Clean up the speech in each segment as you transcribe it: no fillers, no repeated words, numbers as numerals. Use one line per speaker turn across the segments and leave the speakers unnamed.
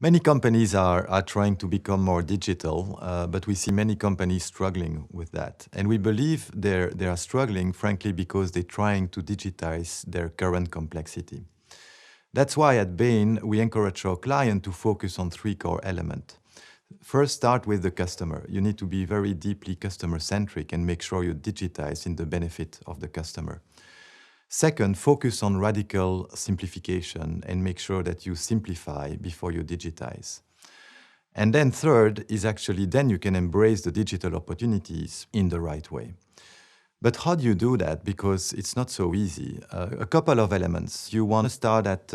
Many companies are trying to become more digital, but we see many companies struggling with that. And we believe they are struggling, frankly, because they're trying to digitize their current complexity. That's why at Bain, we encourage our client to focus on three core elements. First, start with the customer. You need to be very deeply customer-centric and make sure you digitize in the benefit of the customer. Second, focus on radical simplification and make sure that you simplify before you digitize. And then third is actually then you can embrace the digital opportunities in the right way. But how do you do that? Because it's not so easy. A couple of elements. You want to start at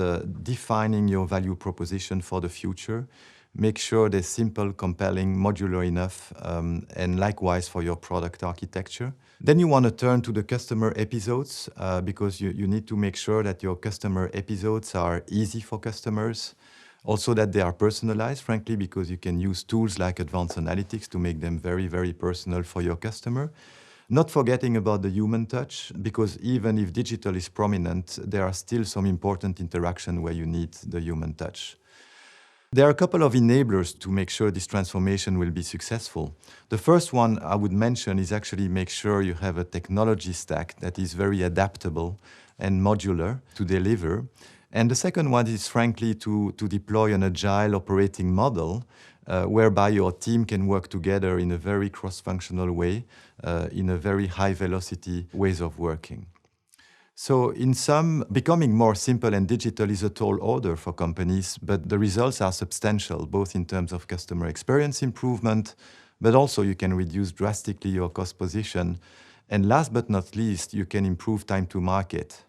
defining your value proposition for the future. Make sure they're simple, compelling, modular enough, and likewise for your product architecture. Then you want to turn to the customer episodes because you need to make sure that your customer episodes are easy for customers. Also that they are personalized, frankly, because you can use tools like advanced analytics to make them very, very personal for your customer. Not forgetting about the human touch, because even if digital is prominent, there are still some important interaction where you need the human touch. There are a couple of enablers to make sure this transformation will be successful. The first one I would mention is actually make sure you have a technology stack that is very adaptable and modular to deliver. And the second one is frankly to deploy an agile operating model whereby your team can work together in a very cross-functional way, in a very high-velocity ways of working. So in sum, becoming more simple and digital is a tall order for companies, but the results are substantial, both in terms of customer experience improvement, but also you can reduce drastically your cost position. And last but not least, you can improve time to market.